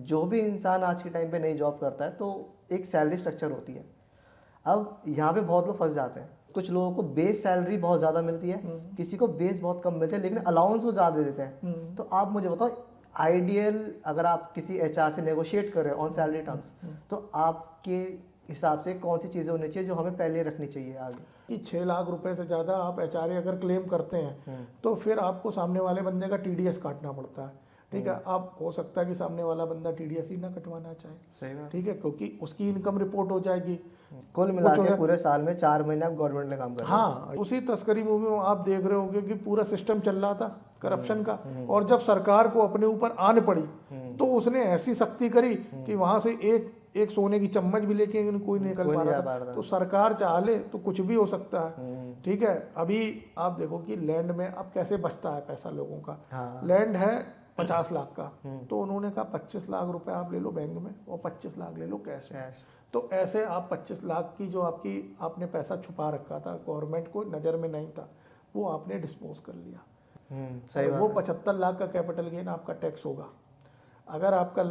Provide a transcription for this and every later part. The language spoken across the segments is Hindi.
जो भी इंसान आज के टाइम पे नई जॉब करता है तो एक सैलरी स्ट्रक्चर होती है। अब यहाँ पे बहुत लोग फंस जाते हैं। कुछ लोगों को बेस सैलरी बहुत ज़्यादा मिलती है, किसी को बेस बहुत कम मिलती है, लेकिन अलाउंस वो ज़्यादा दे देते हैं। तो आप मुझे बताओ, आइडियल अगर आप किसी एचआर से नेगोशिएट कर रहे हो ऑन सैलरी टर्म्स, तो आपके हिसाब से कौन सी चीज़ें होनी चाहिए जो हमें पहले रखनी चाहिए आगे? कि 6 लाख रुपए से ज़्यादा आप एचआरए अगर क्लेम करते हैं तो फिर आपको सामने वाले बंदे का टीडीएस काटना पड़ता है। ठीक है, आप हो सकता है कि सामने वाला बंदा टीडीएस ही ना कटवाना चाहे। सही बात। ठीक है, क्योंकि उसकी इनकम रिपोर्ट हो जाएगी। कुल मिला के पूरे साल में 4 महीने आप गवर्नमेंट में काम कर रहे हो। हाँ, उसी तस्करी मूवी में आप देख रहे होंगे कि पूरा सिस्टम चल रहा था करप्शन का, और जब सरकार को अपने ऊपर आन पड़ी तो उसने ऐसी सख्ती करी कि वहां से एक सोने की चम्मच भी लेके कोई नहीं निकल पा रहा था। तो सरकार चाह ले तो कुछ भी हो सकता है। ठीक है, अभी आप देखो कि लैंड में अब कैसे बचता है पैसा लोगों का। लैंड है 50 लाख का, तो उन्होंने कहा 25 लाख रुपए आप ले लो बैंक में और 25 लाख ले लो कैश में। तो ऐसे आप 25 लाख की जो आपने पैसा छुपा रखा था, गवर्नमेंट को नज़र में नहीं था, वो आपने डिस्पोज कर लिया। सही बात। वो 75 लाख का कैपिटल गेन आपका टैक्स होगा। अगर आपका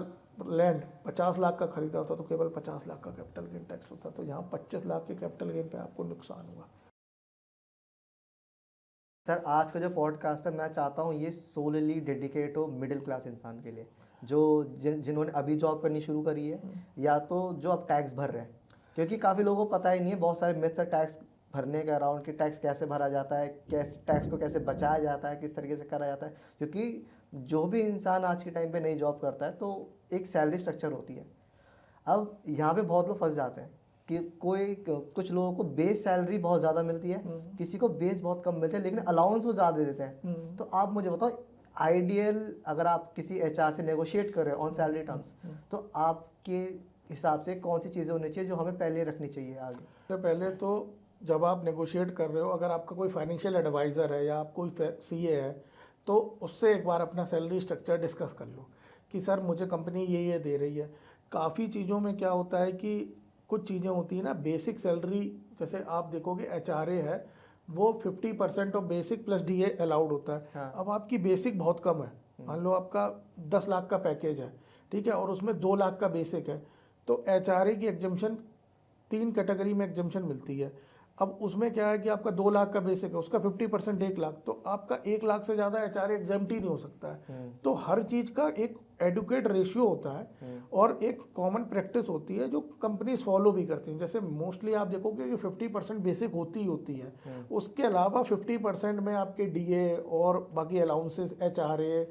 लैंड 50 लाख का खरीदा होता तो केवल 50 लाख का कैपिटल गेन टैक्स होता। तो यहाँ 25 लाख के कैपिटल गेन पे आपको नुकसान हुआ। सर, आज का जो पॉडकास्ट है मैं चाहता हूँ ये सोलली डेडिकेट हो मिडिल क्लास इंसान के लिए, जो जिन्होंने अभी जॉब करनी शुरू करी है, या तो जो अब टैक्स भर रहे हैं। क्योंकि काफ़ी लोगों को पता ही नहीं है, बहुत सारे मिथ्स है टैक्स भरने के अराउंड, कि टैक्स कैसे भरा जाता है, कैसे टैक्स को कैसे बचाया जाता है, किस तरीके से करा जाता है। क्योंकि जो भी इंसान आज के टाइम पे नई जॉब करता है तो एक सैलरी स्ट्रक्चर होती है। अब यहाँ पे बहुत लोग फंस जाते हैं कि कुछ लोगों को बेस सैलरी बहुत ज़्यादा मिलती है, किसी को बेस बहुत कम मिलती है, लेकिन अलाउंस वो ज़्यादा दे देते हैं। तो आप मुझे बताओ, आइडियल अगर आप किसी एचआर से नेगोशिएट कर रहे हो ऑन सैलरी टर्म्स, तो आपके हिसाब से कौन सी चीज़ें होनी चाहिए जो हमें पहले रखनी चाहिए आगे? तो पहले तो जब आप नेगोशिएट कर रहे हो, अगर आपका कोई फाइनेंशियल एडवाइज़र है या आप कोई सीए है, तो उससे एक बार अपना सैलरी स्ट्रक्चर डिस्कस कर लो कि सर मुझे कंपनी ये दे रही है। काफ़ी चीज़ों में क्या होता है कि कुछ चीज़ें होती हैं ना, बेसिक सैलरी, जैसे आप देखोगे एचआरए है वो 50% of basic plus DA allowed होता है। हाँ। अब आपकी बेसिक बहुत कम है, मान लो आपका 10 लाख का पैकेज है, ठीक है, और उसमें 2 लाख का बेसिक है, तो एचआरए की एग्जम्पशन 3 कैटेगरी में एग्जम्पशन मिलती है। अब उसमें क्या है कि आपका 2 लाख का बेसिक है, उसका 50% 1 लाख, तो आपका 1 लाख से ज़्यादा एचआरए एग्जाम्प्ट ही नहीं हो सकता है। तो हर चीज़ का एक एडुकेट रेशियो होता है और एक कॉमन प्रैक्टिस होती है जो कंपनीज फॉलो भी करती हैं। जैसे मोस्टली आप देखोगे कि 50% बेसिक होती है, उसके अलावा 50% में आपके डीए और बाकी allowances, HRA,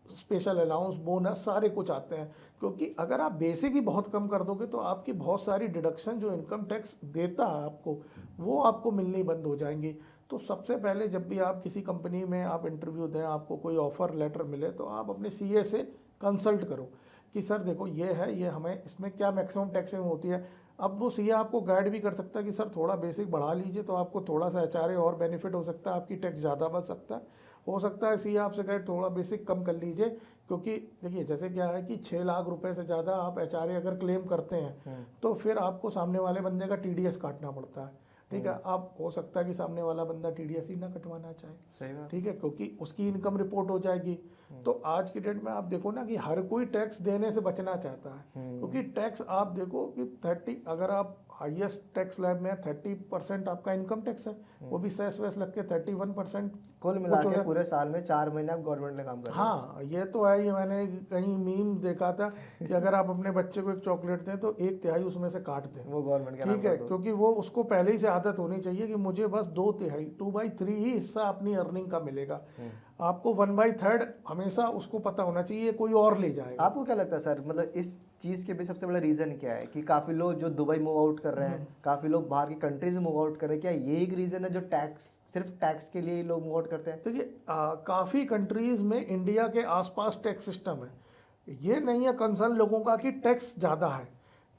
special allowance, bonus, सारे कुछ आते हैं। क्योंकि अगर आप बेसिक ही बहुत कम कर दोगे तो आपकी बहुत सारी डिडक्शन जो इनकम टैक्स देता है आपको, वो आपको मिलनी बंद हो जाएंगी। तो सबसे पहले जब भी आप किसी कंपनी में आप इंटरव्यू दें, आपको कोई ऑफर लेटर मिले, तो आप अपने सीए से कंसल्ट करो कि सर देखो ये है, ये हमें इसमें क्या मैक्सिमम टैक्सिंग होती है। अब वो सीए आपको गाइड भी कर सकता है कि सर थोड़ा बेसिक बढ़ा लीजिए तो आपको थोड़ा सा एचआरए और बेनिफिट हो सकता है, आपकी टैक्स ज़्यादा बच सकता है। हो सकता है सीए आपसे कहे थोड़ा बेसिक कम कर लीजिए, क्योंकि देखिए जैसे क्या है कि 6 लाख रुपए से ज़्यादा आप एचआरए अगर क्लेम करते हैं तो फिर आपको सामने वाले बंदे का टीडीएस काटना पड़ता है। ठीक है, आप हो सकता है कि सामने वाला बंदा टीडीएस ही ना कटवाना चाहे। सही बात। ठीक है, क्योंकि उसकी इनकम रिपोर्ट हो जाएगी। तो आज की डेट में आप देखो ना कि हर कोई टैक्स देने से बचना चाहता है, क्योंकि टैक्स आप देखो कि 30, अगर आप हाईएस्ट टैक्स लैब में 30% आपका इनकम टैक्स है, वो भी सेस वेस लग के 31%। कुल मिला के पूरे साल में 4 महीने आप गवर्नमेंट में काम कर रहे हैं। हाँ, ये तो है। ये मैंने कहीं मीम देखा था कि अगर आप अपने बच्चे को एक चॉकलेट दें तो 1/3 उसमें से काट दें, वो गवर्नमेंट का। ठीक है, क्योंकि वो उसको पहले ही से आदत होनी चाहिए कि मुझे बस 2/3, 2/3 ही हिस्सा अपनी अर्निंग का मिलेगा। आपको 1/3 हमेशा उसको पता होना चाहिए, कोई और ले जाएगा। आपको क्या लगता है सर, मतलब इस चीज़ के भी सबसे बड़ा रीज़न क्या है कि काफ़ी लोग जो दुबई मूव आउट कर रहे हैं, काफ़ी लोग बाहर की कंट्रीज में मूव आउट कर रहे हैं, क्या यही एक रीज़न है जो सिर्फ टैक्स के लिए ही लोग मूव आउट करते हैं? देखिए, काफ़ी कंट्रीज़ में इंडिया के आसपास टैक्स सिस्टम है। ये नहीं है कंसर्न लोगों का कि टैक्स ज़्यादा है।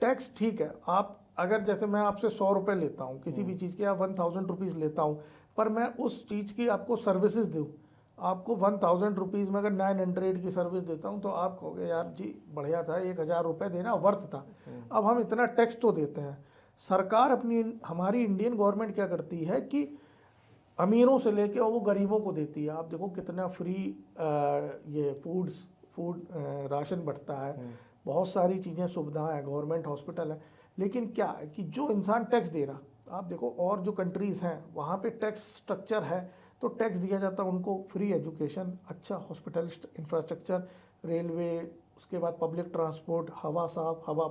टैक्स ठीक है, आप अगर जैसे मैं आपसे 100 रुपये लेता हूँ किसी भी चीज़ के, या 1000 रुपीज़ लेता हूँ, पर मैं उस चीज़ की आपको सर्विसेज दूँ, आपको 1000 रुपीज़ में अगर 900 की सर्विस देता हूँ तो आप कहोगे यार जी बढ़िया था, 1000 रुपये देना वर्थ था। अब हम इतना टैक्स तो देते हैं। सरकार हमारी इंडियन गवर्नमेंट क्या करती है कि अमीरों से लेके और वो गरीबों को देती है। आप देखो कितना फ्री ये फूड राशन बढ़ता है, बहुत सारी चीज़ें सुविधाएं हैं, गवर्नमेंट हॉस्पिटल है, लेकिन क्या है कि जो इंसान टैक्स दे रहा, आप देखो और जो कंट्रीज़ हैं वहाँ पे टैक्स स्ट्रक्चर है, तो टैक्स दिया जाता है उनको, फ्री एजुकेशन, अच्छा हॉस्पिटल इंफ्रास्ट्रक्चर, रेलवे, उसके बाद पब्लिक ट्रांसपोर्ट, हवा साफ, हवा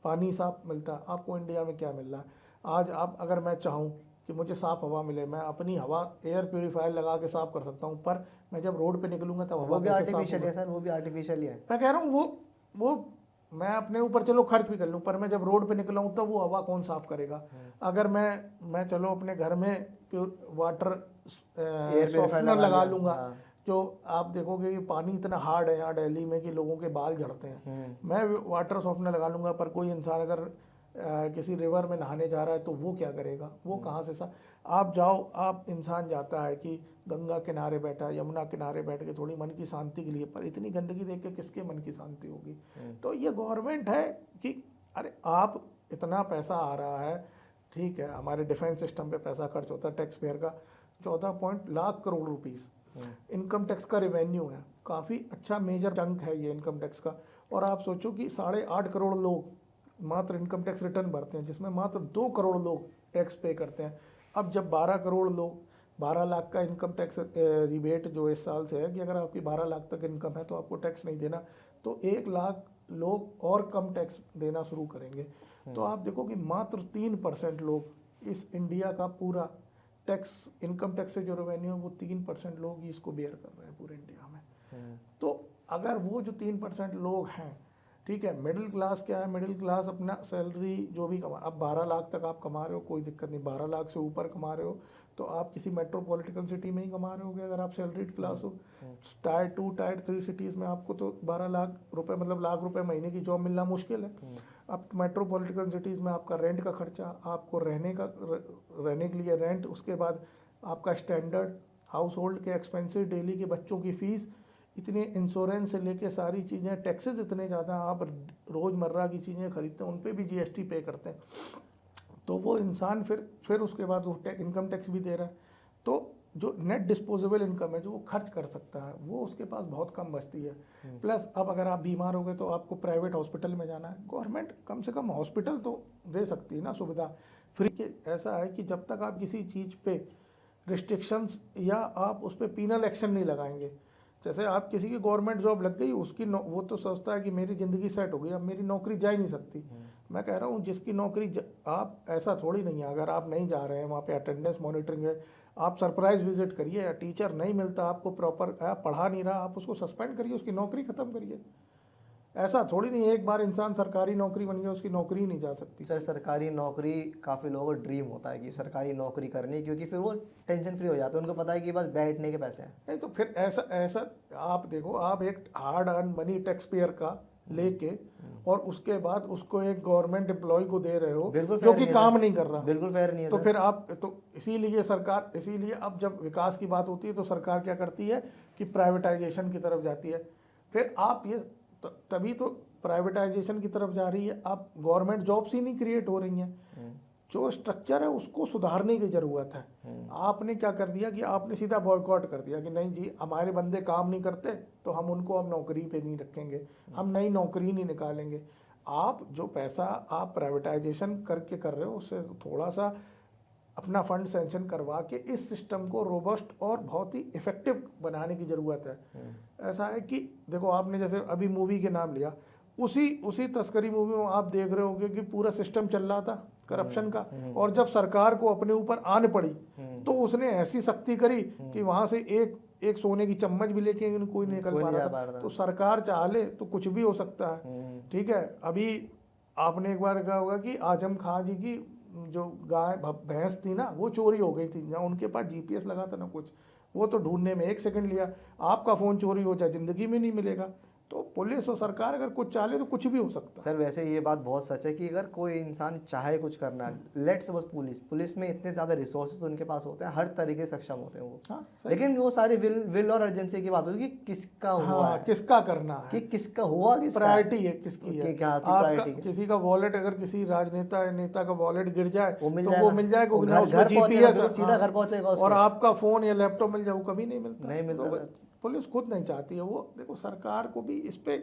पानी साफ मिलता है। आपको इंडिया में क्या मिल रहा है आज? आप अगर मैं चाहूँ कि मुझे साफ़ हवा मिले, मैं अपनी हवा एयर प्योरीफायर लगा के साफ़ कर सकता हूँ, पर मैं जब रोड पे निकलूंगा तब वो भी आर्टिफिशियल है सर, वो भी आर्टिफिशियल ही है। मैं कह रहा हूँ वो मैं अपने ऊपर चलो खर्च भी कर लूँ, पर मैं जब रोड पे निकला हूँ तब वो हवा कौन साफ़ करेगा? अगर मैं चलो अपने घर में प्योर वाटर सॉफ्टनर लगा लूँगा, जो आप देखोगे कि पानी इतना हार्ड है यहाँ दिल्ली में कि लोगों के बाल झड़ते हैं, मैं वाटर सॉफ्टनर लगा लूँगा, पर कोई इंसान अगर किसी रिवर में नहाने जा रहा है तो वो क्या करेगा? वो कहाँ से आप जाओ, आप इंसान जाता है कि गंगा किनारे बैठा, यमुना किनारे बैठ के थोड़ी मन की शांति के लिए, पर इतनी गंदगी देख के किसके मन की शांति होगी? तो ये गवर्नमेंट है कि अरे आप इतना पैसा आ रहा है, ठीक है, हमारे डिफेंस सिस्टम पे पैसा खर्च होता है टैक्स पेयर का 14 lakh crore rupees income tax का रेवेन्यू है, काफ़ी अच्छा मेजर चंक है ये इनकम टैक्स का। और आप सोचो कि 8.5 करोड़ लोग मात्र इनकम टैक्स रिटर्न भरते हैं, जिसमें मात्र 2 करोड़ लोग टैक्स पे करते हैं। अब जब 12 करोड़ लोग 12 लाख का इनकम टैक्स रिबेट जो इस साल से है कि अगर आपकी 12 लाख तक इनकम है तो आपको टैक्स नहीं देना, तो 1 लाख लोग और कम टैक्स देना शुरू करेंगे। तो आप देखो कि मात्र 3% लोग इस इंडिया का पूरा टैक्स, इनकम टैक्स से जो रेवेन्यू है वो 3% लोग ही इसको बेयर कर रहे हैं पूरे इंडिया में। तो अगर वो जो 3% लोग हैं, ठीक है, मिडिल क्लास क्या है? मिडिल क्लास अपना सैलरी जो भी कमा, अब 12 लाख तक आप कमा रहे हो कोई दिक्कत नहीं, 12 लाख से ऊपर कमा रहे हो तो आप किसी मेट्रोपॉलिटन सिटी में ही कमा रहे होगे अगर आप सैलरीड क्लास हो। टायर 2 टायर 3 सिटीज़ में आपको तो 12 लाख रुपए मतलब लाख रुपए महीने की जॉब मिलना मुश्किल है। अब मेट्रोपॉलिटन सिटीज़ में आपका रेंट का खर्चा, आपको रहने के लिए रेंट, उसके बाद आपका स्टैंडर्ड हाउस होल्ड के एक्सपेंसेस, डेली के बच्चों की फ़ीस, इतने इंश्योरेंस से लेके सारी चीज़ें, टैक्सेस इतने ज़्यादा, आप रोज़मर्रा की चीज़ें खरीदते हैं उन पे भी जीएसटी पे करते हैं, तो वो इंसान फिर उसके बाद वो इनकम टैक्स भी दे रहा है। तो जो नेट डिस्पोजेबल इनकम है जो वो खर्च कर सकता है वो उसके पास बहुत कम बचती है। प्लस अब अगर आप बीमार हो गए तो आपको प्राइवेट हॉस्पिटल में जाना है, गवर्नमेंट कम से कम हॉस्पिटल तो दे सकती है ना सुविधा फ्री के। ऐसा है कि जब तक आप किसी चीज़ पे रिस्ट्रिक्शंस या आप उस पर पीनल एक्शन नहीं लगाएंगे, जैसे आप किसी की गवर्नमेंट जॉब लग गई उसकी वो तो सोचता है कि मेरी ज़िंदगी सेट हो गई, अब मेरी नौकरी जा ही नहीं सकती। मैं कह रहा हूँ जिसकी नौकरी आप ऐसा थोड़ी नहीं है, अगर आप नहीं जा रहे हैं वहाँ पे अटेंडेंस मॉनिटरिंग है, आप सरप्राइज विजिट करिए, या टीचर नहीं मिलता आपको प्रॉपर, पढ़ा नहीं रहा, आप उसको सस्पेंड करिए, उसकी नौकरी ख़त्म करिए। ऐसा थोड़ी नहीं है एक बार इंसान सरकारी नौकरी बन गया उसकी नौकरी नहीं जा सकती। सर सरकारी नौकरी काफ़ी लोगों का ड्रीम होता है कि सरकारी नौकरी करनी, क्योंकि फिर वो टेंशन फ्री हो जाते हैं, उनको पता है कि बस बैठने के पैसे हैं। नहीं तो फिर ऐसा आप देखो, आप एक hard earn money tax payer का लेके और उसके बाद उसको एक गवर्नमेंट एम्प्लॉय को दे रहे हो जो कि काम नहीं कर रहा, बिल्कुल फेयर नहीं है। तो फिर आप तो इसीलिए अब जब विकास की बात होती है तो सरकार क्या करती है कि प्राइवेटाइजेशन की तरफ जाती है। फिर आप ये तभी तो प्राइवेटाइजेशन की तरफ जा रही है, आप गवर्नमेंट जॉब्स ही नहीं क्रिएट हो रही हैं। जो स्ट्रक्चर है उसको सुधारने की ज़रूरत है। आपने क्या कर दिया कि आपने सीधा बॉयकॉट कर दिया कि नहीं जी हमारे बंदे काम नहीं करते तो हम उनको अब नौकरी पे नहीं रखेंगे, हम नई नौकरी नहीं निकालेंगे। आप जो पैसा आप प्राइवेटाइजेशन करके कर रहे हो उससे थोड़ा सा अपना फंड सेंक्शन करवा के इस सिस्टम को रोबस्ट और बहुत ही इफेक्टिव बनाने की ज़रूरत है। ऐसा है कि देखो आपने जैसे अभी मूवी के नाम लिया, उसी तस्करी मूवी में आप देख रहे होंगे कि पूरा सिस्टम चल रहा था करप्शन का, और जब सरकार को अपने ऊपर आन पड़ी तो उसने ऐसी सख्ती करी कि वहाँ से एक सोने की चम्मच भी लेके कोई नहीं निकल पा रहा था। तो सरकार चाह ले तो कुछ भी हो सकता है। ठीक है, अभी आपने एक बार कहा होगा कि आजम खां जी की जो गाय भैंस थी ना वो चोरी हो गई थी, ना उनके पास जीपीएस लगा था ना कुछ, वो तो ढूंढने में 1 सेकंड लिया। आपका फ़ोन चोरी हो जाए ज़िंदगी में नहीं मिलेगा। तो पुलिस और सरकार अगर कुछ चाहे तो कुछ भी हो सकता है। सर वैसे ये बात बहुत सच है कि अगर कोई इंसान चाहे कुछ करना, लेट सपोज पुलिस में इतने ज़्यादा रिसोर्सेज उनके पास होते हैं, हर तरीके से सक्षम होते हैं वो। हाँ, लेकिन वो सारी विल और अर्जेंसी की बात होती है कि किसका हुआ है, किसका करना है, कि किसका हुआ, प्रायोरिटी है किसकी है। आपका किसी का वॉलेट अगर किसी नेता का वॉलेट गिर जाए तो वो मिल जाएगा, सीधा घर पहुंचेगा और आपका फोन या लैपटॉप मिल जाए वो कभी नहीं मिलता। नहीं मिलता। पुलिस खुद नहीं चाहती है। वो देखो सरकार को भी इस पे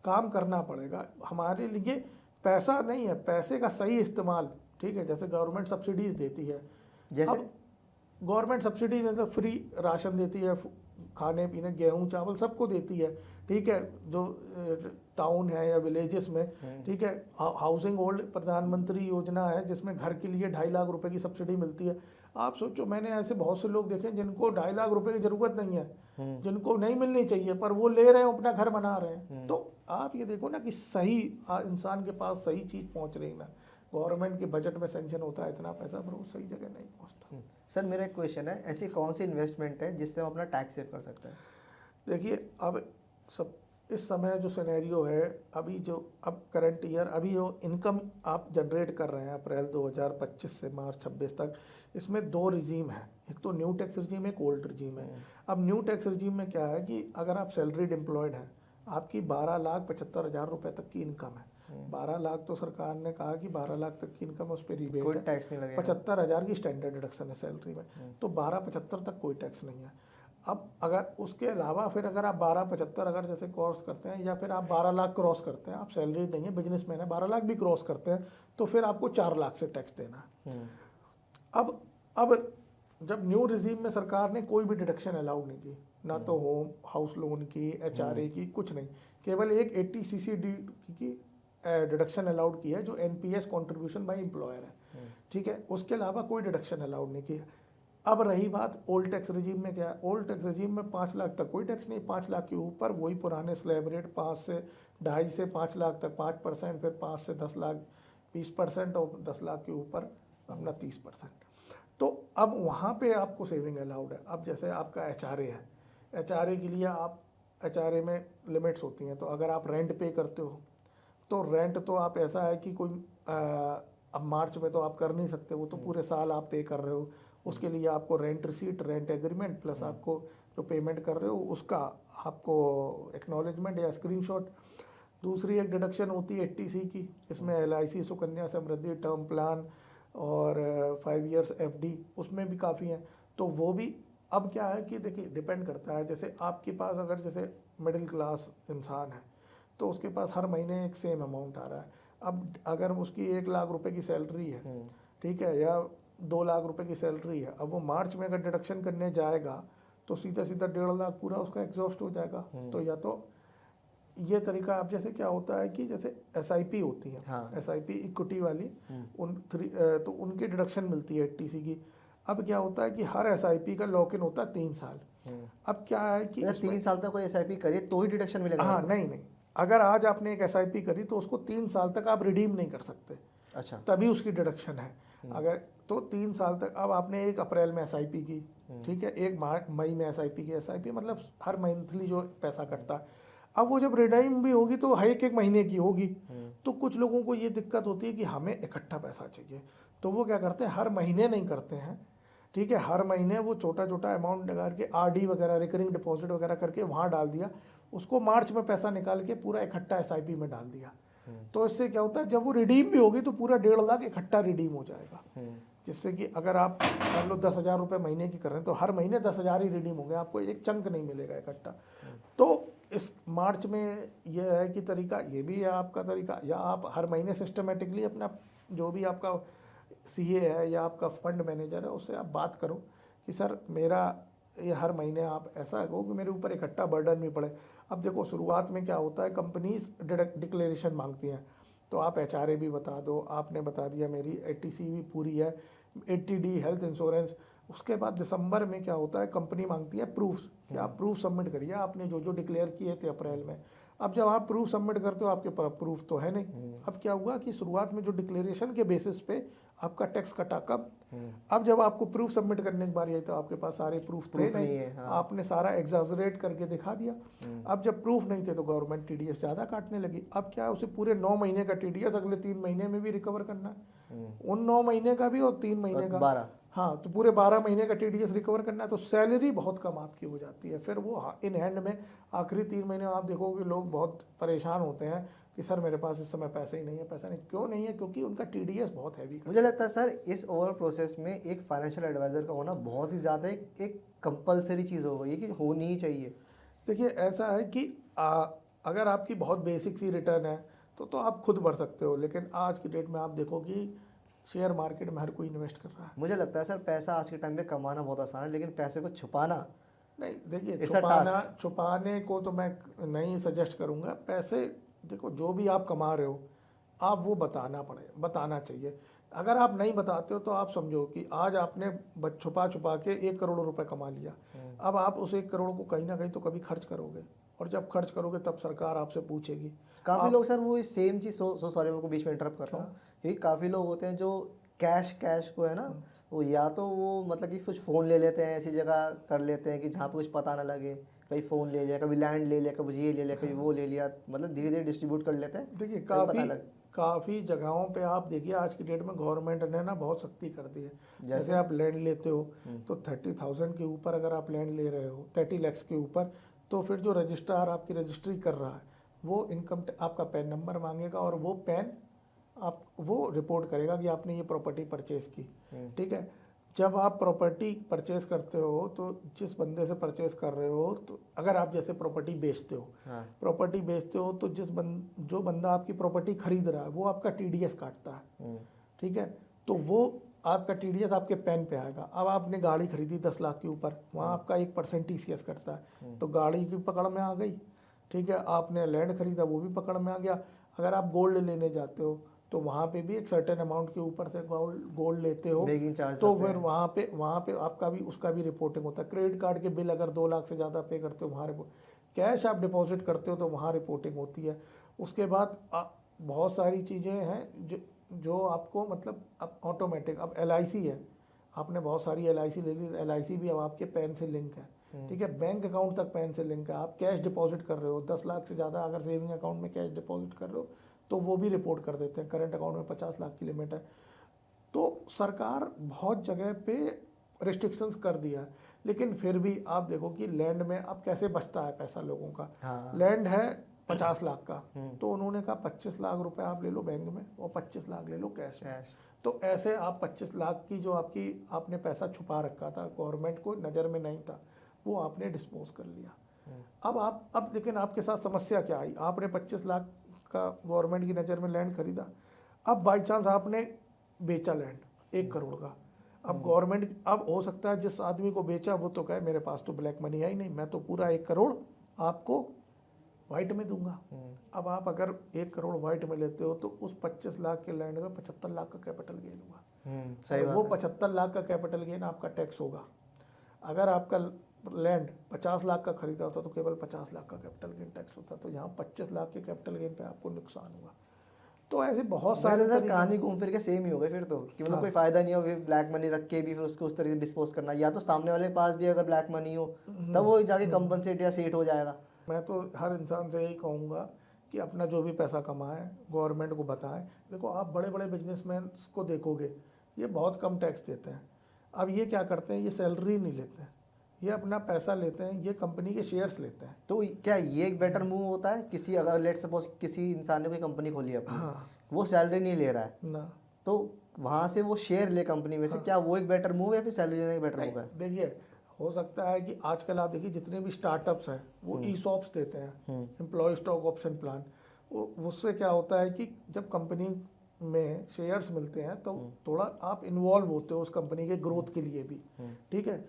काम करना पड़ेगा। हमारे लिए पैसा नहीं है, पैसे का सही इस्तेमाल, ठीक है। जैसे गवर्नमेंट सब्सिडीज देती है, जैसे अब गवर्नमेंट सब्सिडी मतलब फ्री राशन देती है, खाने पीने गेहूं चावल सबको देती है, ठीक है। जो टाउन है या विलेजेस में, ठीक है, हाउसिंग होल्ड प्रधानमंत्री योजना है जिसमें घर के लिए 2.5 लाख रुपए की सब्सिडी मिलती है। आप सोचो, मैंने ऐसे बहुत से लोग देखे जिनको 2.5 लाख रुपए की जरूरत नहीं है, जिनको नहीं मिलनी चाहिए, पर वो ले रहे हैं, अपना घर बना रहे हैं। तो आप ये देखो ना कि सही इंसान के पास सही चीज़ पहुंच रही ना। गवर्नमेंट के बजट में सेंक्शन होता है इतना पैसा, पर वो सही जगह नहीं पहुंचता। सर मेरा एक क्वेश्चन है, ऐसी कौन सी इन्वेस्टमेंट है जिससे हम अपना टैक्स सेव कर सकते हैं? देखिए, अब सब इस समय जो सिनेरियो है, अभी जो अब करंट ईयर, अभी जो इनकम आप जनरेट कर रहे हैं अप्रैल 2025 से मार्च 26 तक, इसमें 2 रिजीम है। एक तो न्यू टैक्स रिजीम, एक ओल्ड रिजीम है। अब न्यू टैक्स रिजीम में क्या है कि अगर आप सैलरीड एम्प्लॉयड हैं, आपकी 12,75,000 रुपये तक की इनकम है। 12 लाख तो सरकार ने कहा कि 12 लाख तक की इनकम, उस पर रिबेट कोई है। टैक्स नहीं लगेगा। 75,000 की स्टैंडर्ड डिडक्शन है सैलरी में, तो 12,75 तक कोई टैक्स नहीं है। अब अगर उसके अलावा फिर अगर आप 12,75 अगर जैसे क्रॉस करते हैं, या फिर आप 12 लाख क्रॉस करते हैं, आप सैलरी नहीं है, बिजनेसमैन है, 12 लाख भी क्रॉस करते हैं, तो फिर आपको 4 लाख से टैक्स देना है। अब जब न्यू रिजीम में सरकार ने कोई भी डिडक्शन अलाउड नहीं की, ना तो होम हाउस लोन की, HRA की, कुछ नहीं, केवल एक 80 CCD की डिडक्शन अलाउड की है, जो NPS कॉन्ट्रीब्यूशन बाय एम्प्लॉयर है, ठीक है। उसके अलावा कोई डिडक्शन अलाउड नहीं की है। अब रही बात ओल्ड टैक्स रिजीम में, क्या है, ओल्ड टैक्स रिजीम में 5 लाख तक कोई टैक्स नहीं, 5 लाख के ऊपर वही पुराने स्लैब रेट, 5 से 2.5 से 5 लाख तक 5%, फिर 5 से 10 लाख 20%, और 10 लाख के ऊपर अपना 30%। तो अब वहाँ पे आपको सेविंग अलाउड है। अब जैसे आपका HRA है, HRA के लिए आप HRA में लिमिट्स होती हैं, तो अगर आप रेंट पे करते हो तो रेंट तो आप ऐसा है कि कोई अब मार्च में तो आप कर नहीं सकते, वो तो पूरे साल आप पे कर रहे हो। उसके लिए आपको rent receipt, rent agreement, plus आपको जो पेमेंट कर रहे हो उसका आपको एक्नॉलेजमेंट या स्क्रीनशॉट। दूसरी एक डिडक्शन होती है 80C की, इसमें LIC, Sukanya Samriddhi, term plan और 5 इयर्स FD, उसमें भी काफ़ी हैं। तो वो भी अब क्या है कि देखिए डिपेंड करता है, जैसे आपके पास अगर जैसे मिडिल क्लास इंसान है तो उसके पास हर महीने एक सेम अमाउंट आ रहा है। अब अगर उसकी 1 लाख रुपए की सैलरी है, ठीक है, या 2 लाख रुपए की सैलरी है, अब वो मार्च में अगर डिडक्शन करने जाएगा तो सीधा सीधा 1.5 लाख पूरा उसका एग्जॉस्ट हो जाएगा। तो या तो ये तरीका, अब जैसे क्या होता है कि जैसे SIP होती है, हाँ। SIP इक्विटी वाली, तो उनकी डिडक्शन मिलती है 80C की। अब क्या होता है कि हर SIP का लॉक इन होता है 3 साल। अब क्या है कि 3 साल तक कोई SIP करिए तो ही डिडक्शन मिलेगा? हाँ, नहीं, अगर आज आपने एक SIP करी तो उसको 3 साल तक आप रिडीम नहीं कर सकते। अच्छा, तभी उसकी डिडक्शन है। अगर तो 3 साल तक, अब आपने 1 अप्रैल में SIP की, ठीक है, 1 मई में SIP की, SIP मतलब हर मंथली जो पैसा कटता है। अब वो जब रिडीम भी होगी तो एक महीने की होगी, तो कुछ लोगों को ये दिक्कत होती है कि हमें इकट्ठा पैसा चाहिए, तो वो क्या करते हैं, हर महीने नहीं करते हैं, ठीक है, हर महीने वो छोटा छोटा अमाउंट निकाल के RD वगैरह, रिकरिंग डिपॉजिट वगैरह करके वहाँ डाल दिया, उसको मार्च में पैसा निकाल के पूरा इकट्ठा SIP में डाल दिया। तो इससे क्या होता है, जब वो रिडीम भी होगी तो पूरा 1.5 लाख इकट्ठा रिडीम हो जाएगा, जिससे कि अगर आप मान लो 10,000 रुपये महीने की कर रहे हैं तो हर महीने 10,000 ही रिडीम होंगे, आपको एक चंक नहीं मिलेगा इकट्ठा। तो इस मार्च में यह है कि तरीका ये भी है आपका तरीका, या आप हर महीने सिस्टमेटिकली अपना जो भी आपका CA है या आपका फंड मैनेजर है उससे आप बात करो कि सर मेरा ये हर महीने आप ऐसा कहो कि मेरे ऊपर इकट्ठा बर्डन भी पड़े। अब देखो शुरुआत में क्या होता है, कंपनीज डिक्लेरेशन मांगती हैं, तो आप HRA भी बता दो, आपने बता दिया मेरी 80C भी पूरी है, 80D हेल्थ इंश्योरेंस। उसके बाद दिसंबर में क्या होता है, कंपनी मांगती है प्रूफ्स कि आप प्रूफ सबमिट करिए, आपने जो जो डिक्लेयर किए थे अप्रैल में। अब जब आप प्रूफ सबमिट करते हो आपके पास प्रूफ तो है नहीं। अब क्या हुआ कि शुरुआत में जो डिक्लेरेशन के बेसिस पे आपका टैक्स कटा कब, अब जब आपको प्रूफ सबमिट करने के बार आई तो आपके पास सारे प्रूफ थे नहीं, हाँ। आपने सारा एग्जाजरेट करके दिखा दिया। अब जब प्रूफ नहीं थे तो गवर्नमेंट TDS ज़्यादा काटने लगी। अब क्या है, उसे पूरे 9 महीने का TDS अगले 3 महीने में भी रिकवर करना है, उन 9 महीने का भी और 3 महीने का 12। हाँ, तो पूरे 12 महीने का TDS रिकवर करना है, तो सैलरी बहुत कम आपकी हो जाती है। फिर वो इन हैंड में आखिरी 3 महीने में आप देखोगे लोग बहुत परेशान होते हैं कि सर मेरे पास इस समय पैसे ही नहीं है, पैसा नहीं। क्यों नहीं है? क्योंकि उनका TDS बहुत हैवी। मुझे लगता है सर इस ओवरऑल प्रोसेस में एक फाइनेंशियल एडवाइजर का होना बहुत ही ज़्यादा एक कंपलसरी चीज़ हो गई है कि होनी ही चाहिए। देखिए ऐसा है कि अगर आपकी बहुत बेसिक सी रिटर्न है तो आप खुद भर सकते हो, लेकिन आज की डेट में आप देखो कि शेयर मार्केट में हर कोई इन्वेस्ट कर रहा है। मुझे लगता है सर पैसा आज के टाइम पे कमाना बहुत आसान है, लेकिन पैसे को छुपाना नहीं देखिए, इट्स अ टास्क। छुपाने को तो मैं नहीं सजेस्ट करूँगा। पैसे देखो जो भी आप कमा रहे हो आप वो बताना चाहिए। अगर आप नहीं बताते हो तो आप समझो कि आज आपने छुपा छुपा के 1 करोड़ रुपए कमा लिया। अब आप उस 1 करोड़ को कहीं ना कहीं तो कभी खर्च करोगे, और जब खर्च करोगे तब सरकार आपसे पूछेगी। काफ़ी लोग सर वो सेम चीज़, सॉरी मैं को बीच में इंटरप्ट कर रहा हूँ, क्योंकि काफ़ी लोग होते हैं जो कैश को है ना, वो या तो वो मतलब कि कुछ फ़ोन ले लेते हैं, ऐसी जगह कर लेते हैं कि जहाँ पे कुछ पता ना लगे, कभी फ़ोन ले लिया, कभी लैंड ले लिया, कभी ये ले लिया, कभी वो ले लिया, मतलब धीरे धीरे डिस्ट्रीब्यूट कर लेते हैं। देखिए कभी पता लगे काफ़ी जगहों पे आप देखिए आज की डेट में गवर्नमेंट ने ना बहुत सख्ती कर दी है। जैसे आप लैंड लेते हो तो 30,000 के ऊपर अगर आप लैंड ले रहे हो, 30 लाख के ऊपर, तो फिर जो रजिस्ट्रार आपकी रजिस्ट्री कर रहा है वो आपका पैन नंबर मांगेगा, और वो रिपोर्ट करेगा कि आपने ये प्रॉपर्टी परचेज की। ठीक है, जब आप प्रॉपर्टी परचेज करते हो तो जिस बंदे से परचेज कर रहे हो, तो अगर आप जैसे प्रॉपर्टी बेचते हो, प्रॉपर्टी बेचते हो तो जो बंदा आपकी प्रॉपर्टी खरीद रहा है वो आपका टीडीएस काटता है। ठीक है, तो वो आपका टीडीएस आपके पैन पे आएगा। अब आपने गाड़ी खरीदी 10 लाख के ऊपर, वहाँ आपका 1% टीसीएस कटता है, तो गाड़ी की पकड़ में आ गई। ठीक है, आपने लैंड खरीदा वो भी पकड़ में आ गया। अगर आप गोल्ड लेने जाते हो तो वहाँ पे भी एक सर्टेन अमाउंट के ऊपर से गोल्ड लेते हो तो फिर वहाँ पे आपका भी उसका भी रिपोर्टिंग होता है। क्रेडिट कार्ड के बिल अगर 2 लाख से ज़्यादा पे करते हो वहाँ कैश आप डिपॉजिट करते हो तो वहाँ रिपोर्टिंग होती है। उसके बाद बहुत सारी चीज़ें हैं जो आपको मतलब अब ऑटोमेटिक, अब LIC है, आपने बहुत सारी LIC ले ली, LIC भी अब आपके पैन से लिंक है। ठीक है, बैंक अकाउंट तक पैन से लिंक है। आप कैश डिपॉजिट कर रहे हो 10 लाख से ज़्यादा अगर सेविंग अकाउंट में कैश डिपॉजिट कर रहे हो तो वो भी रिपोर्ट कर देते हैं। करंट अकाउंट में 50 लाख की लिमिट है। तो सरकार बहुत जगह पे रिस्ट्रिक्शंस कर दिया है, लेकिन फिर भी आप देखो कि लैंड में अब कैसे बचता है पैसा लोगों का। लैंड है 50 लाख का, तो उन्होंने कहा 25 लाख रुपए आप ले लो बैंक में और 25 लाख ले लो कैश में। तो ऐसे आप 25 लाख की जो आपने पैसा छुपा रखा था, गवर्नमेंट को नज़र में नहीं था, वो आपने डिस्पोज कर लिया। अब लेकिन आपके साथ समस्या क्या आई, आपने 25 लाख का गवर्नमेंट की नज़र में लैंड खरीदा, अब बाई चांस आपने बेचा लैंड 1 करोड़ का। अब गवर्नमेंट, अब हो सकता है जिस आदमी को बेचा वो तो कहे मेरे पास तो ब्लैक मनी है ही नहीं, मैं तो पूरा 1 करोड़ आपको वाइट में दूंगा। अब आप अगर 1 करोड़ वाइट में लेते हो तो उस 25 लाख के लैंड में 75 लाख का कैपिटल गेन हुआ। सही बात वो 75 लाख का कैपिटल गेन आपका टैक्स होगा। अगर आपका लैंड 50 लाख का खरीदा होता तो केवल 50 लाख का कैपिटल गेन टैक्स होता। तो यहाँ 25 लाख के कैपिटल गेन पे आपको नुकसान हुआ। तो ऐसे बहुत सारे कहानी घूम फिर के सेम ही हो गई फिर तो, कि मतलब कोई फायदा नहीं हो फिर ब्लैक मनी रख के भी फिर उसको उस तरीके से डिस्पोज करना, या तो सामने वाले के पास भी अगर ब्लैक मनी हो तब वो जाके कंपनसेट या सेट हो जाएगा। मैं तो हर इंसान से यही कहूँगा कि अपना जो भी पैसा कमाएं गवर्नमेंट को बताएं। देखो आप बड़े बड़े बिजनेसमैन को देखोगे ये बहुत कम टैक्स देते हैं। अब ये क्या करते हैं, ये सैलरी नहीं लेते हैं, ये अपना पैसा लेते हैं, ये कंपनी के शेयर्स लेते हैं। तो क्या ये एक बेटर मूव होता है? किसी अगर लेट सपोज किसी इंसान ने कोई कंपनी खोली है अपनी, वो सैलरी नहीं ले रहा है ना, तो वहाँ से वो शेयर ले कंपनी में से, क्या वो एक बेटर मूव है या फिर सैलरी लेना एक बेटर मूव है? देखिए हो सकता है कि आजकल आप देखिए जितने भी स्टार्टअप्स हैं वो ESOPs देते हैं, एम्प्लॉय स्टॉक ऑप्शन प्लान। उससे क्या होता है कि जब कंपनी में शेयर्स मिलते हैं तो थोड़ा आप इन्वॉल्व होते हो उस कंपनी के ग्रोथ के लिए भी। ठीक है,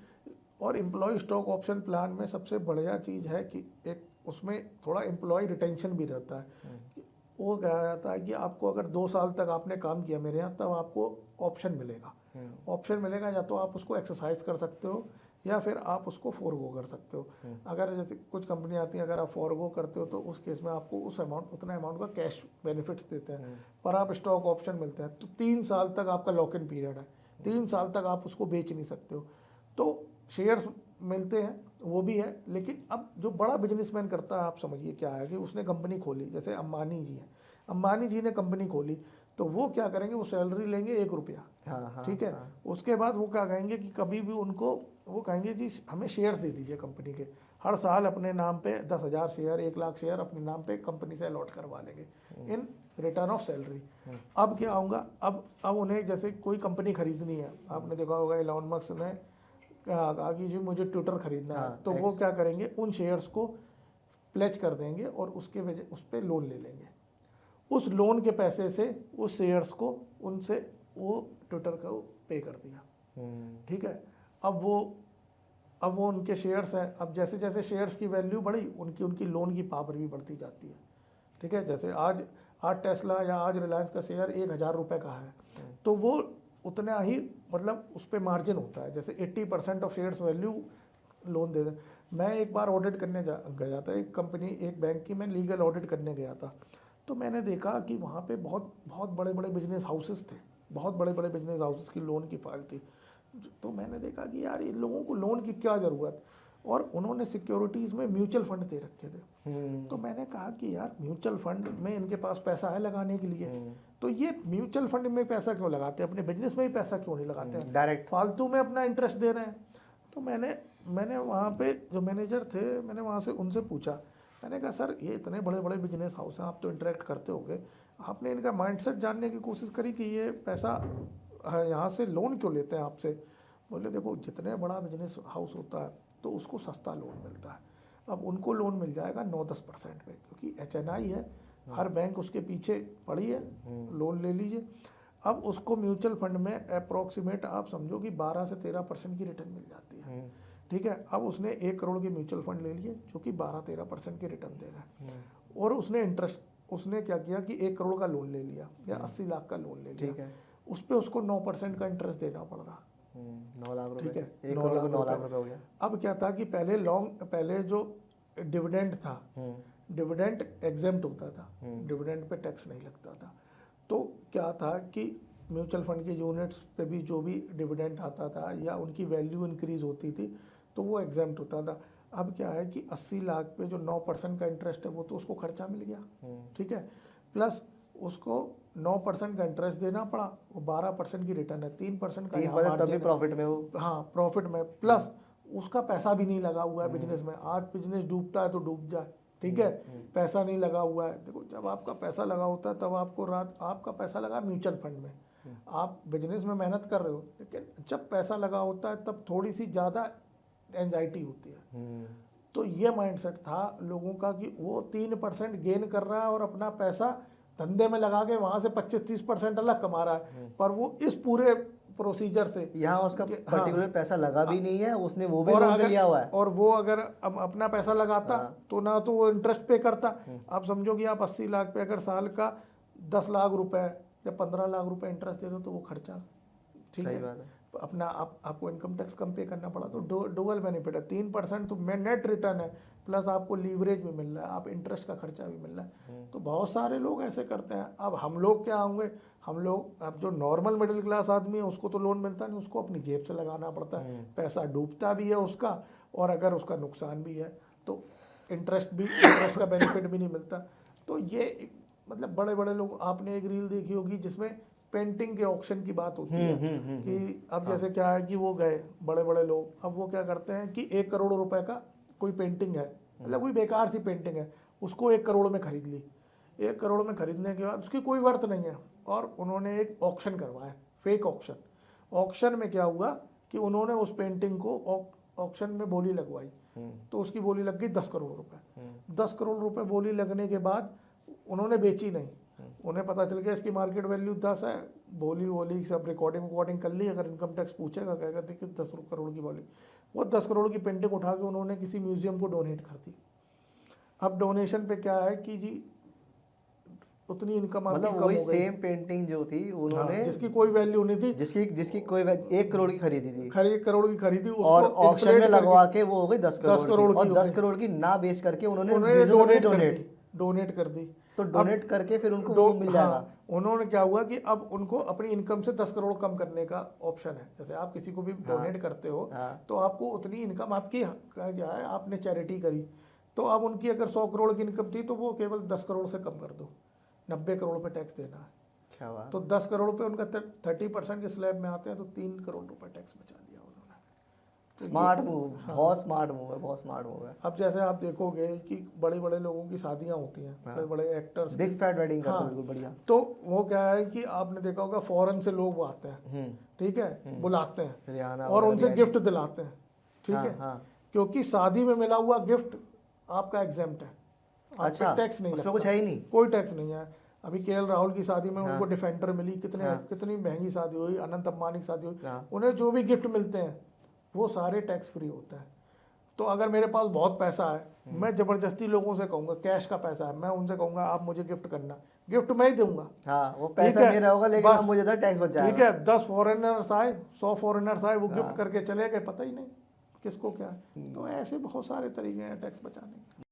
और एम्प्लॉय स्टॉक ऑप्शन प्लान में सबसे बढ़िया चीज़ है कि एक उसमें थोड़ा एम्प्लॉय रिटेंशन भी रहता है। वो कहा जाता है कि आपको अगर 2 साल तक आपने काम किया मेरे यहाँ तब आपको ऑप्शन मिलेगा। ऑप्शन मिलेगा, या तो आप उसको एक्सरसाइज कर सकते हो या फिर आप उसको फॉरगो कर सकते हो। अगर जैसे कुछ कंपनी आती है, अगर आप फॉरगो करते हो तो उस केस में आपको उतना अमाउंट का कैश बेनिफिट्स देते हैं, पर आप स्टॉक ऑप्शन मिलते हैं तो 3 साल तक आपका लॉक इन पीरियड है। 3 साल तक आप उसको बेच नहीं सकते हो। तो शेयर्स मिलते हैं वो भी है, लेकिन अब जो बड़ा बिजनेसमैन करता है आप समझिए क्या है कि उसने कंपनी खोली, जैसे अंबानी जी हैं, अंबानी जी ने कंपनी खोली तो वो क्या करेंगे, वो सैलरी लेंगे 1 रुपया। ठीक है, उसके बाद वो क्या कहेंगे कि कभी भी उनको वो कहेंगे जी हमें शेयर्स दे दीजिए कंपनी के, हर साल अपने नाम पे 10,000 शेयर 1 लाख शेयर अपने नाम पे कंपनी से अलॉट करवा लेंगे इन रिटर्न ऑफ सैलरी। अब क्या होगा, अब उन्हें जैसे कोई कंपनी खरीदनी है, आपने देखा होगा एलोन मस्क ने कहा कि जी मुझे ट्विटर खरीदना है, हाँ, तो वो क्या करेंगे, उन शेयर्स को प्लेज कर देंगे और उसके वजह उस पर लोन ले लेंगे। उस लोन के पैसे से उस शेयर्स को उनसे वो ट्विटर को पे कर दिया, ठीक है। अब वो उनके शेयर्स हैं, अब जैसे जैसे शेयर्स की वैल्यू बढ़ी उनकी लोन की पावर भी बढ़ती जाती है, ठीक है। जैसे आज टेस्ला या आज रिलायंस का शेयर 1,000 रुपये का है, तो वो उतना ही मतलब उस पर मार्जिन होता है, जैसे 80% ऑफ शेयर्स वैल्यू लोन दे दें। मैं एक बार ऑडिट करने गया था एक कंपनी, एक बैंक की मैं लीगल ऑडिट करने गया था, तो मैंने देखा कि वहाँ पे बहुत बहुत बड़े बड़े बिजनेस हाउसेस थे, बहुत बड़े बड़े बिजनेस हाउसेस की लोन की फाइल थी। तो मैंने देखा कि यार इन लोगों को लोन की क्या ज़रूरत, और उन्होंने सिक्योरिटीज़ में म्यूचुअल फंड दे रखे थे। तो मैंने कहा कि यार म्यूचुअल फंड में इनके पास पैसा है लगाने के लिए, तो ये म्यूचुअल फंड में पैसा क्यों लगाते हैं, अपने बिजनेस में ही पैसा क्यों नहीं लगाते हैं, डायरेक्ट फालतू में अपना इंटरेस्ट दे रहे हैं। तो मैंने वहाँ पे जो मैनेजर थे, मैंने वहाँ से उनसे पूछा, मैंने कहा सर ये इतने बड़े बड़े बिजनेस हाउस हैं, आप तो इंटरेक्ट करते होगे, आपने इनका माइंडसेट जानने की कोशिश करी कि ये पैसा यहाँ से लोन क्यों लेते हैं आपसे। बोले देखो जितने बड़ा बिजनेस हाउस होता है तो उसको सस्ता लोन मिलता है, अब उनको लोन मिल जाएगा 9-10% पे, क्योंकि HNI है, हर बैंक उसके पीछे पड़ी है, लोन ले लीजिए। अब उसको म्यूचुअल फंड में अप्रोक्सीमेट आप समझो कि 12 से 13% की रिटर्न मिल जाती है, ठीक है। अब उसने 1 करोड़ के म्यूचुअल फंड ले लिए जो कि 12-13% की रिटर्न दे रहा है, और उसने क्या किया कि 1 करोड़ का लोन ले लिया या 80 लाख का लोन ले लिया, ठीक है। उस पर उसको 9% का इंटरेस्ट देना पड़ रहा, 9 लाख रुपए, ठीक है, 1 करोड़ को 9 लाख रुपए हो गया। अब क्या था कि पहले जो डिविडेंड था, डिविडेंड एग्जेम्प्ट होता था, डिविडेंड पे टैक्स नहीं लगता था। तो क्या था कि म्यूचुअल फंड के यूनिट्स पे भी जो भी डिविडेंड आता था या उनकी वैल्यू इंक्रीज होती थी तो वो एग्जेम्प्ट होता था। अब क्या है कि 80 लाख पे जो 9% का इंटरेस्ट है वो तो उसको खर्चा मिल गया, ठीक है, प्लस उसको 9% का इंटरेस्ट देना पड़ा, वो 12% की रिटर्न है, 3% का यहाँ मार्जिन है, प्रॉफिट में वो, हाँ प्रॉफिट में, प्लस उसका पैसा भी नहीं लगा हुआ है बिजनेस में। आज बिजनेस डूबता है तो डूब जाए, ठीक है, पैसा नहीं लगा हुआ है। देखो जब आपका पैसा लगा होता है तब आपका पैसा लगा म्यूचुअल फंड में, आप बिजनेस में मेहनत कर रहे हो, लेकिन जब पैसा लगा होता है तब थोड़ी सी ज़्यादा एंजाइटी होती है। तो ये माइंडसेट था लोगों का कि वो 3% गेन कर रहा है और अपना पैसा धंधे में लगा के वहाँ से 25-30% अलग कमा रहा है, पर वो इस पूरे प्रोसीजर से यहाँ उसका पर्टिकुलर पैसा लगा भी नहीं है, उसने वो भी और लोन पे लिया हुआ है, और वो अगर अपना पैसा लगाता तो ना तो वो इंटरेस्ट पे करता। आप समझो कि आप 80 लाख पे अगर साल का 10 लाख रुपए या 15 लाख रुपए इंटरेस्ट दे दो तो वो खर्चा, ठीक है, अपना आपको इनकम टैक्स कम पे करना पड़ा, तो डबल बेनिफिट है। 3% तो नेट रिटर्न है, प्लस आपको लीवरेज भी मिल रहा है, आप इंटरेस्ट का खर्चा भी मिल रहा है। तो बहुत सारे लोग ऐसे करते हैं। अब हम लोग क्या होंगे, हम लोग अब जो नॉर्मल मिडिल क्लास आदमी है उसको तो लोन मिलता नहीं, उसको अपनी जेब से लगाना पड़ता है, पैसा डूबता भी है उसका, और अगर उसका नुकसान भी है तो इंटरेस्ट का बेनिफिट भी नहीं मिलता। तो ये मतलब बड़े बड़े लोग, आपने एक रील देखी होगी जिसमें पेंटिंग के ऑक्शन की बात होती है कि अब जैसे क्या है कि वो गए बड़े बड़े लोग, अब वो क्या करते हैं कि 1 करोड़ रुपए का कोई पेंटिंग है, मतलब कोई बेकार सी पेंटिंग है, उसको 1 करोड़ में खरीद ली। 1 करोड़ में खरीदने के बाद उसकी कोई वर्थ नहीं है, और उन्होंने एक ऑक्शन करवाया, फेक ऑक्शन। ऑक्शन में क्या हुआ कि उन्होंने उस पेंटिंग को ऑक्शन में बोली लगवाई, तो उसकी बोली लग गई 10 करोड़ रुपए। 10 करोड़ रुपए बोली लगने के बाद उन्होंने बेची नहीं, उन्हें पता चल गया इसकी मार्केट वैल्यू 10 है, बोली सब रिकॉर्डिंग कर ली, अगर इनकम टैक्स पूछेगा कहेगा देखिए 10 करोड़ की बोली, वो 10 करोड़ की पेंटिंग उठा के उन्होंने किसी म्यूजियम को डोनेट कर दी। अब डोनेशन पे क्या है कि जी उतनी इनकम आपकी कम हो गई, सेम पेंटिंग जो थी उन्होंने, जिसकी कोई वैल्यू नहीं थी, जिसकी कोई 1 करोड़ की खरीदी थी, 1 करोड़ की खरीदी, और ऑक्शन में लगवा के वो हो गई 10 करोड़ की, और 10 करोड़ की ना बेच करके उन्होंने डोनेट कर दी। तो डोनेट करके फिर उनको वो मिल जाएगा। उन्होंने क्या हुआ कि अब उनको अपनी इनकम से 10 करोड़ कम करने का ऑप्शन है। जैसे आप किसी को भी डोनेट करते हो तो आपको उतनी इनकम आपकी क्या है, आपने चैरिटी करी, तो अब उनकी अगर 100 करोड़ की इनकम थी तो वो केवल 10 करोड़ से कम कर दो, 90 करोड़ पे टैक्स देना है। अच्छा, तो 10 करोड़ पे उनका 30% के स्लैब में आते हैं, तो 3 करोड़ रुपए टैक्स बचा दिया उन्होंने। स्मार्ट मूव, बहुत स्मार्ट मूव है, बहुत स्मार्ट मूव है। अब जैसे आप देखोगे कि बड़े बड़े लोगों की शादियां होती हैं, बड़े बड़े एक्टर्स, बिग फैट वेडिंग करते हैं, हाँ, बिल्कुल बढ़िया। तो वो क्या है कि आपने देखा होगा फॉरेन से लोग वो आते हैं, ठीक है, बुलाते हैं रियाना और वगैरह उनसे भी आई गिफ्ट दिलाते हैं, ठीक हाँ, है, हाँ। क्योंकि शादी में मिला हुआ गिफ्ट आपका एग्जेम्प्ट है, आप अच्छा, पे टैक्स नहीं उसमें लगता, कुछ है ही नहीं। कोई टैक्स नहीं है। अभी केएल राहुल की शादी में हाँ। उनको डिफेंडर मिली, कितने हाँ। कितनी महंगी शादी हुई, अनंत अंबानी की शादी हुई, हाँ। उन्हें जो भी गिफ्ट मिलते हैं वो सारे टैक्स फ्री होते हैं। तो अगर मेरे पास बहुत पैसा है, मैं ज़बरदस्ती लोगों से कहूँगा, कैश का पैसा है, मैं उनसे कहूँगा आप मुझे गिफ्ट करना, गिफ्ट मैं ही दूंगा, हाँ, वो ठीक पैसा है, मेरा होगा लेकिन बस, अब मुझे तो टैक्स बच ठीक जाएगा। है। 10 फॉरेनर्स आए, 100 फॉरेनर्स आए, वो गिफ्ट हाँ। करके चले गए, पता ही नहीं किसको क्या है। तो ऐसे बहुत सारे तरीके हैं टैक्स बचाने के।